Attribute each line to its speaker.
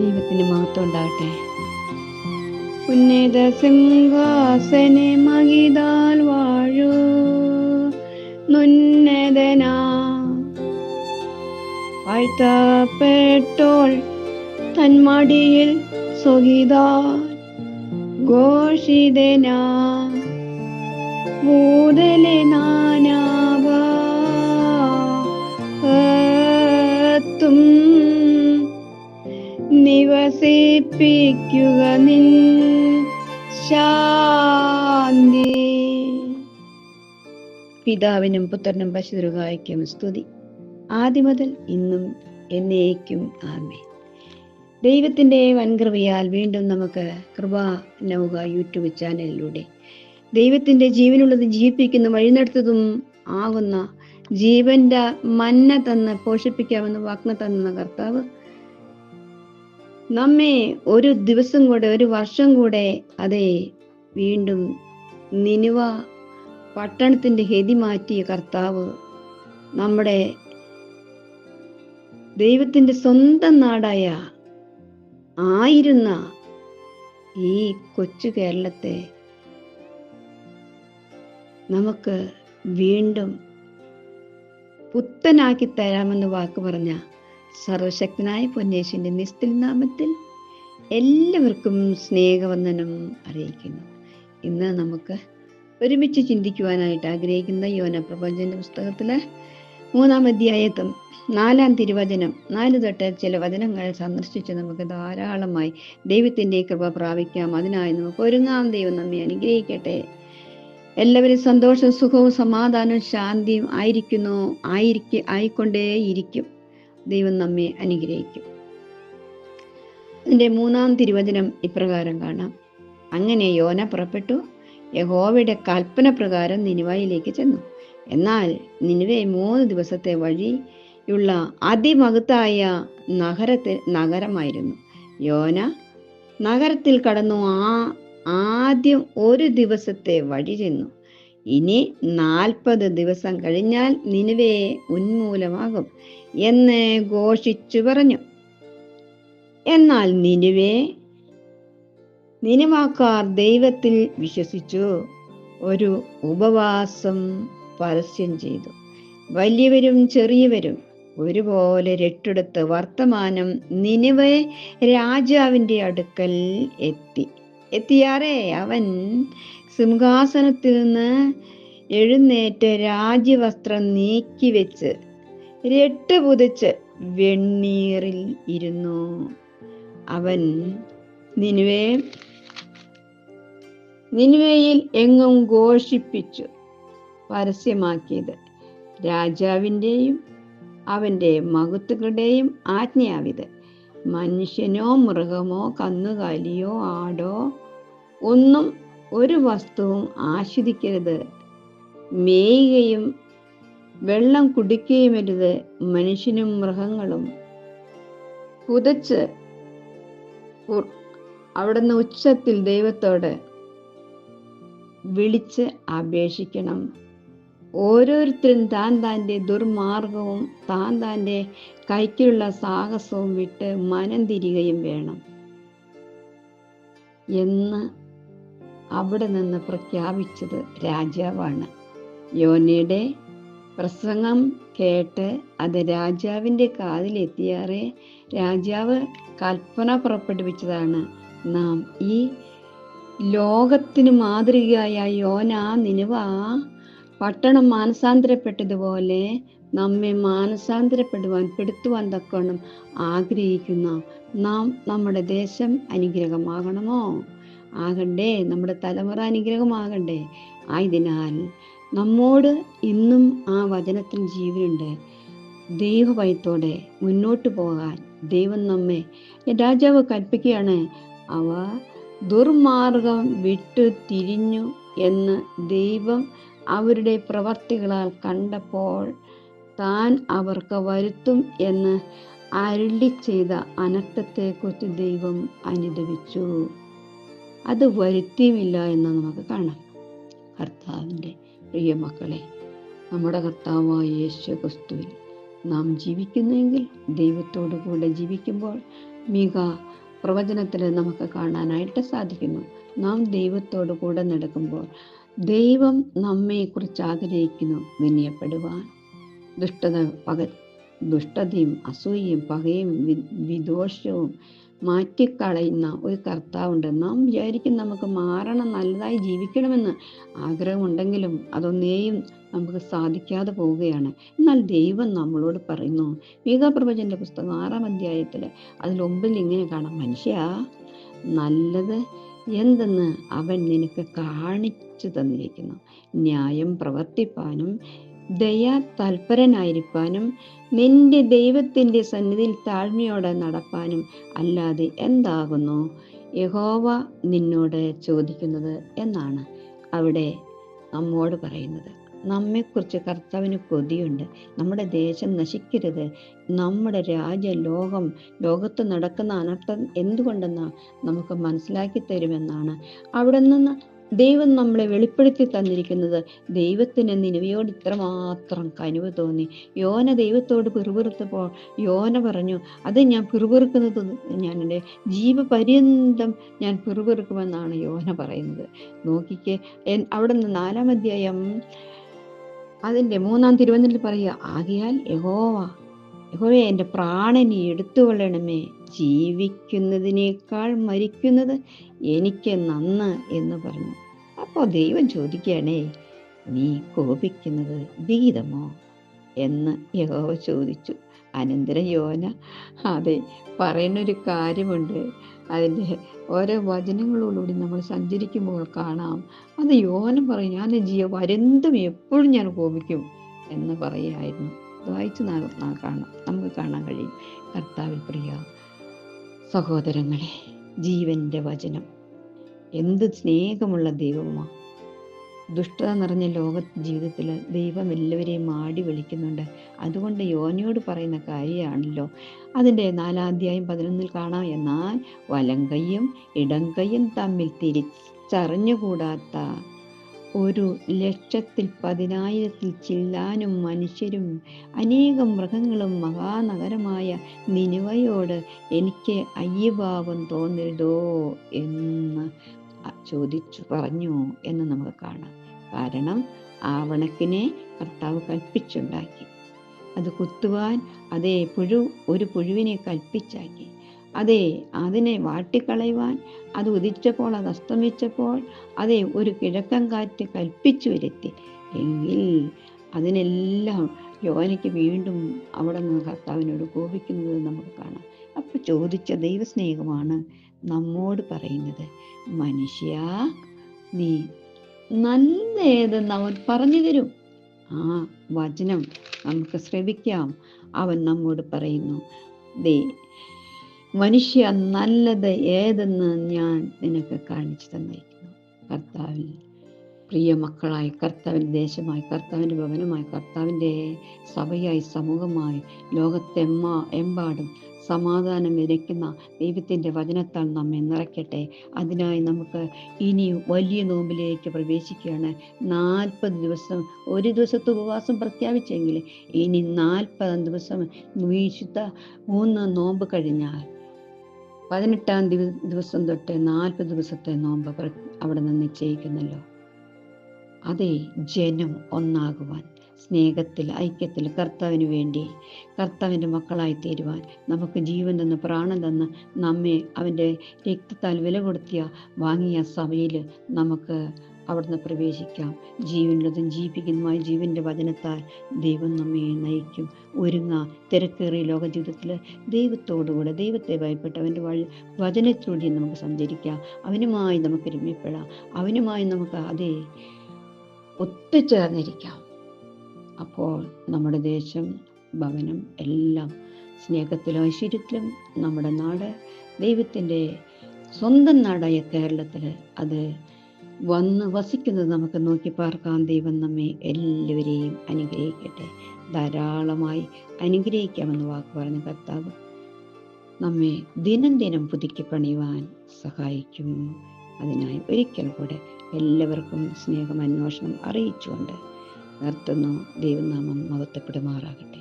Speaker 1: ദൈവത്തിന് മഹത്വം ഉണ്ടാകട്ടെ. ഉന്നത സിംഹാസനെ മഹിതാൽ വാഴൂ നുന്നതനാ വാഴ്ത്തപ്പെട്ടോൾ തന്മടിയിൽ സുഖിതാൽ ഘോഷിതനാ ഭൂതലെ നാനാവത്തും നിവസിപ്പിക്കുക നിൻ ശാന്തി. പിതാവിനും പുത്രനും പരിശുദ്ധരുഹായിക്കും സ്തുതി, ആദ്യം മുതൽ ഇന്നും എന്നേക്കും ആമേൻ. ദൈവത്തിൻ്റെ വൻകൃപയാൽ വീണ്ടും നമുക്ക് കൃപാ നൗക യൂട്യൂബ് ചാനലിലൂടെ ദൈവത്തിൻ്റെ ജീവനുള്ളത് ജീവിപ്പിക്കുന്ന വഴിനടത്തതും ആകുന്ന ജീവന്റെ മന്ന തന്ന് പോഷിപ്പിക്കാമെന്ന് വാഗ്ദത്തം തന്ന കർത്താവ് നമ്മെ ഒരു ദിവസം കൂടെ, ഒരു വർഷം കൂടെ അതെ വീണ്ടും നിനിവ പട്ടണത്തിൻ്റെ ഗതി മാറ്റിയ കർത്താവ് നമ്മുടെ ദൈവത്തിൻ്റെ സ്വന്തം നാടായ ആയിരുന്ന ഈ കൊച്ചു കേരളത്തെ നമുക്ക് വീണ്ടും പുത്തനാക്കി തരാമെന്ന് വാക്ക് പറഞ്ഞ സർവശക്തനായ പൊന്നേശുവിൻ്റെ നിസ്തുല നാമത്തിൽ എല്ലാവർക്കും സ്നേഹവന്ദനം അറിയിക്കുന്നു. ഇന്ന് നമുക്ക് ഒരുമിച്ച് ചിന്തിക്കുവാനായിട്ട് ആഗ്രഹിക്കുന്ന യോന പ്രപഞ്ചന്റെ പുസ്തകത്തിലെ 3-ാം അധ്യായത്തും 4-ാം തിരുവചനം 4 തൊട്ട് ചില വചനങ്ങൾ സന്ദർശിച്ച് നമുക്ക് ധാരാളമായി ദൈവത്തിൻ്റെ കൃപ പ്രാപിക്കാം. അതിനായി നമുക്ക് ഒരുങ്ങാം. ദൈവം നമ്മെ അനുഗ്രഹിക്കട്ടെ. എല്ലാവരും സന്തോഷവും സുഖവും സമാധാനവും ശാന്തിയും ആയിക്കൊണ്ടേയിരിക്കും. ദൈവം നമ്മെ അനുഗ്രഹിക്കും. അതിൻ്റെ 3-ാം തിരുവചനം ഇപ്രകാരം കാണാം. അങ്ങനെ യോന പുറപ്പെട്ടു, യഹോവയുടെ കൽപ്പന പ്രകാരം നിനിവയിലേക്ക് ചെന്നു. എന്നാൽ നിനിവെ 3 ദിവസത്തെ വഴിയുള്ള അതിമഹത്തായ നഗരമായിരുന്നു. യോന നഗരത്തിൽ കടന്നു ആദ്യം 1 ദിവസത്തെ വഴി ചെന്നു. ഇനി 40 ദിവസം കഴിഞ്ഞാൽ നിനിവെ ഉന്മൂലമാകും എന്ന് ഘോഷിച്ചു പറഞ്ഞു. എന്നാൽ നിനിവാക്കാർ ദൈവത്തിൽ വിശ്വസിച്ചു ഒരു ഉപവാസം പരസ്യം ചെയ്തു. വലിയവരും ചെറിയവരും ഒരുപോലെ രട്ടെടുത്ത് വർത്തമാനം നിനിവെ രാജാവിൻ്റെ അടുക്കൽ എത്തിയാറേ അവൻ സിംഹാസനത്തിൽ നിന്ന് എഴുന്നേറ്റ് രാജ്യവസ്ത്രം നീക്കിവെച്ച് രട്ട് പുതച്ച് വെണ്ണീറിൽ ഇരുന്നു. അവൻ നിനിവേയിൽ എങ്ങും ഘോഷിപ്പിച്ചു പരസ്യമാക്കിയത് രാജാവിൻ്റെയും അവൻ്റെ മഹത്തുക്കളുടെയും ആജ്ഞയാവിത്. മനുഷ്യനോ മൃഗമോ കന്നുകാലിയോ ആടോ ഒന്നും ഒരു വസ്തുവും ആസ്വദിക്കരുത്. മേയുകയും വെള്ളം കുടിക്കുകയുമരുത്. മനുഷ്യനും മൃഗങ്ങളും പുതച്ച് അവിടുന്ന് ഉച്ചത്തിൽ ദൈവത്തോട് വിളിച്ച് അപേക്ഷിക്കണം. ഓരോരുത്തരും താൻ്റെ ദുർമാർഗവും താൻ്റെ കൈക്കിലുള്ള സാഹസവും വിട്ട് മനം തിരികയും വേണം എന്ന് അവിടെ നിന്ന് പ്രഖ്യാപിച്ചത് രാജാവാണ്. യോനയുടെ പ്രസംഗം കേട്ട് അത് രാജാവിൻ്റെ കാതിലെത്തിയാറെ രാജാവ് കൽപ്പന പുറപ്പെടുവിച്ചതാണ്. നാം ഈ ലോകത്തിന് മാതൃകയായ യോന നിനിവ പട്ടണം മാനസാന്തരപ്പെട്ടതുപോലെ നമ്മെ പെടുത്തുവാൻ തക്കവണ്ണം ആഗ്രഹിക്കുന്ന നാം നമ്മുടെ ദേശം അനുഗ്രഹമാകണമോ? ആകണ്ടേ. നമ്മുടെ തലമുറ അനുഗ്രഹമാകണ്ടേ. ആയതിനാൽ നമ്മോട് ഇന്നും ആ വചനത്തിൽ ജീവനുണ്ട്. ദൈവഭയത്തോടെ മുന്നോട്ട് പോകാൻ ദൈവം നമ്മെ രാജാവ് കൽപ്പിക്കുകയാണ്. അവ ദുർമാർഗം വിട്ടു തിരിഞ്ഞു എന്ന് ദൈവം അവരുടെ പ്രവർത്തികളാൽ കണ്ടപ്പോൾ താൻ അവർക്ക് വരുത്തും എന്ന് അരുളി ചെയ്ത അനർത്ഥത്തെക്കുറിച്ച് ദൈവം അനുദപിച്ചു. അത് വരുത്തിയുമില്ല എന്ന് നമുക്ക് കാണാം. കർത്താവിൻ്റെ പ്രിയ മക്കളെ, നമ്മുടെ കർത്താവായ യേശു ക്രിസ്തുവിൽ നാം ജീവിക്കുന്നെങ്കിൽ ദൈവത്തോടു കൂടെ ജീവിക്കുമ്പോൾ മീക പ്രവചനത്തിൽ നമുക്ക് കാണാനായിട്ട് സാധിക്കുന്നു. നാം ദൈവത്തോടു കൂടെ നടക്കുമ്പോൾ ദൈവം നമ്മെക്കുറിച്ച് ആഗ്രഹിക്കുന്നു വിനയപ്പെടുവാൻ, ദുഷ്ടതയും അസൂയയും പകയും വിദോഷവും മാറ്റിക്കളയുന്ന ഒരു കർത്താവുണ്ട്. നാം വിചാരിക്കും നമുക്ക് മാറണം, നല്ലതായി ജീവിക്കണമെന്ന് ആഗ്രഹമുണ്ടെങ്കിലും അതൊന്നേയും നമുക്ക് സാധിക്കാതെ പോവുകയാണ്. എന്നാൽ ദൈവം നമ്മളോട് പറയുന്നു, മീകാപ്രവചന്റെ പുസ്തകം 6-ാം അധ്യായത്തിൽ അതിൽ 9 ഇങ്ങനെ കാണാം, മനുഷ്യ, നല്ലത് എന്തെന്ന് അവൻ നിനക്ക് കാണിച്ചു തന്നിരിക്കുന്നു. ന്യായം പ്രവർത്തിപ്പാനും ദയാ തൽപരനായിരിക്കാനും നിന്റെ ദൈവത്തിൻ്റെ സന്നിധിയിൽ താഴ്മയോടെ നടപ്പാനും അല്ലാതെ എന്താകുന്നു യഹോവ നിന്നോട് ചോദിക്കുന്നത് എന്നാണ് അവിടെ നമ്മോട് പറയുന്നത്. നമ്മെക്കുറിച്ച് കർത്താവിന് കൊതിയുണ്ട്. നമ്മുടെ ദേശം നശിക്കരുത്, നമ്മുടെ ലോകത്ത് നടക്കുന്ന അനർത്ഥം എന്തുകൊണ്ടെന്ന് നമുക്ക് മനസ്സിലാക്കി തരുമെന്നാണ് അവിടെ നിന്ന് ദൈവം നമ്മളെ വെളിപ്പെടുത്തി തന്നിരിക്കുന്നത്. ദൈവത്തിന് നിനിവയോട് ഇത്രമാത്രം കനിവ് തോന്നി. യോന ദൈവത്തോട് പിറുപിറുത്തപ്പോൾ യോന പറഞ്ഞു, അത് ഞാൻ പിറുപിറുക്കുന്നത് ഞാൻ എൻ്റെ ജീവപര്യന്തം ഞാൻ പിറുപിറുക്കുമെന്നാണ് യോന പറയുന്നത്. നോക്കിക്കേ, അവിടെ നിന്ന് 4-ാം അധ്യായം അതിൻ്റെ 3-ാം തിരുവചനത്തിൽ പറയുക, ആകയാൽ യഹോവേ എൻ്റെ പ്രാണനെ എടുത്തുകൊള്ളണമേ, ജീവിക്കുന്നതിനേക്കാൾ മരിക്കുന്നത് എനിക്ക് നന്ന് എന്ന് പറഞ്ഞു. അപ്പോൾ ദൈവം ചോദിക്കുകയാണേ, നീ കോപിക്കുന്നത് വിഹിതമോ എന്ന് യഹോവ ചോദിച്ചു. അനന്തരം യോന അതെ പറയുന്നൊരു കാര്യമുണ്ട്. അതിൻ്റെ ഓരോ വചനങ്ങളോടുകൂടി നമ്മൾ സഞ്ചരിക്കുമ്പോൾ കാണാം, അത് യോന പറയും, ഞാൻ വരെന്തും എപ്പോഴും ഞാൻ കോപിക്കും എന്ന് പറയുമായിരുന്നു. വായിച്ച് നമുക്ക് കാണാൻ കഴിയും. കർത്താവിൽ പ്രിയ സഹോദരങ്ങളെ, ജീവന്റെ വചനം എന്ത് സ്നേഹമുള്ള ദൈവമാണ്. ദുഷ്ടത നിറഞ്ഞ ജീവിതത്തിൽ ദൈവം എല്ലാവരെയും മാടി വിളിക്കുന്നുണ്ട്. അതുകൊണ്ട് യോനയോട് പറയുന്ന കാര്യമാണല്ലോ അതിൻ്റെ 4-ാം അധ്യായം 11 കാണാം. എന്നാൽ വലം കൈയും ഇടം കൈയും തമ്മിൽ തിരിച്ചറിഞ്ഞുകൂടാത്ത 1,10,000 ചില്ലാനും മനുഷ്യരും അനേകം മൃഗങ്ങളും മഹാനഗരമായ നിനിവയോട് എനിക്ക് അയ്യഭാവം തോന്നരുതോ എന്ന് പറഞ്ഞു എന്ന് നമുക്ക് കാണാം. കാരണം ആവണക്കിനെ കർത്താവ് കൽപ്പിച്ചുണ്ടാക്കി, അത് കുത്തുവാൻ ഒരു പുഴുവിനെ കൽപ്പിച്ചാക്കി, അതിനെ വാട്ടിക്കളയുവാൻ അത് ഉദിച്ചപ്പോൾ അത് അസ്തമിച്ചപ്പോൾ ഒരു കിഴക്കൻ കാറ്റ് കൽപ്പിച്ചു വരുത്തി എങ്കിൽ അതിനെല്ലാം യോനയ്ക്ക് വീണ്ടും അവിടെ നിന്ന് കർത്താവിനോട് കോപിക്കുന്നത് നമുക്ക് കാണാം. അപ്പോൾ ചോദിച്ച ദൈവസ്നേഹമാണ് നമ്മോട് പറയുന്നത്, മനുഷ്യ, നീ നല്ല ഏതെന്ന് അവൻ പറഞ്ഞു തരും. ആ വചനം നമുക്ക് ശ്രവിക്കാം. അവൻ നമ്മോട് പറയുന്നു, മനുഷ്യ, നല്ലത് ഏതെന്ന് ഞാൻ നിനക്ക് കാണിച്ചു തന്നിരിക്കുന്നു. കർത്താവിൽ പ്രിയ മക്കളായി, കർത്താവിൻ്റെ ദേശമായി, കർത്താവിൻ്റെ ഭവനമായി, കർത്താവിൻ്റെ സഭയായി, സമൂഹമായി, ലോകത്തെമ്പാടും സമാധാനം വിതയ്ക്കുന്ന ദൈവത്തിൻ്റെ വചനത്താൽ നമ്മെ നിറയ്ക്കട്ടെ. അതിനായി നമുക്ക് ഇനി വലിയ നോമ്പിലേക്ക് പ്രവേശിക്കുകയാണ്. 40 ദിവസം, ഒരു ദിവസത്തെ ഉപവാസം പ്രഖ്യാപിച്ചെങ്കിൽ ഇനി 40 ദിവസം വിശുദ്ധ 3 നോമ്പ് കഴിഞ്ഞാൽ 18-ാം ദിവസം തൊട്ട് 40 ദിവസത്തെ നോമ്പ് അവിടെ നിന്ന് നിശ്ചയിക്കുന്നല്ലോ. ജനം ഒന്നാകുവാൻ, സ്നേഹത്തിൽ, ഐക്യത്തിൽ, കർത്താവിന് വേണ്ടി, കർത്താവിൻ്റെ മക്കളായി തീരുവാൻ, നമുക്ക് ജീവൻ തന്ന് പ്രാണൻ തന്ന് നമ്മെ അവൻ്റെ രക്തത്താൽ വില കൊടുത്തിയ വാങ്ങിയ സഭയിൽ നമുക്ക് അവിടുന്ന് പ്രവേശിക്കാം. ജീവനുള്ളതും ജീവിപ്പിക്കുന്നതുമായ ജീവൻ്റെ വചനത്താൽ ദൈവം നമ്മെ നയിക്കും. തിരക്കേറിയ ലോക ജീവിതത്തിൽ ദൈവത്തോടുകൂടെ, ദൈവത്തെ ഭയപ്പെട്ട് അവൻ്റെ വചനത്തിലൂടെ നമുക്ക് സഞ്ചരിക്കാം. അവനുമായി നമുക്ക് രമ്യപ്പെടാം. അവനുമായി നമുക്ക് ഒത്തുചേർന്നിരിക്കാം. അപ്പോൾ നമ്മുടെ ദേശം, ഭവനം എല്ലാം സ്നേഹത്തിലും ഐശ്വര്യത്തിലും, നമ്മുടെ നാട് ദൈവത്തിൻ്റെ സ്വന്തം നാടായ കേരളത്തിൽ വന്ന് വസിക്കുന്നത് നമുക്ക് നോക്കി പാർക്കാൻ. ദൈവം നമ്മെ എല്ലാവരെയും അനുഗ്രഹിക്കട്ടെ. ധാരാളമായി അനുഗ്രഹിക്കാമെന്ന് വാക്ക് പറഞ്ഞ കർത്താവ് നമ്മെ ദിനം ദിനം പുതുക്കി പണിയുവാൻ സഹായിക്കും. അതിനായി ഒരിക്കൽ കൂടെ എല്ലാവർക്കും സ്നേഹം അന്വേഷണം അറിയിച്ചുകൊണ്ട് നിർത്തുന്നു. ദൈവനാമം മഹത്വപ്പെടുമാറാകട്ടെ.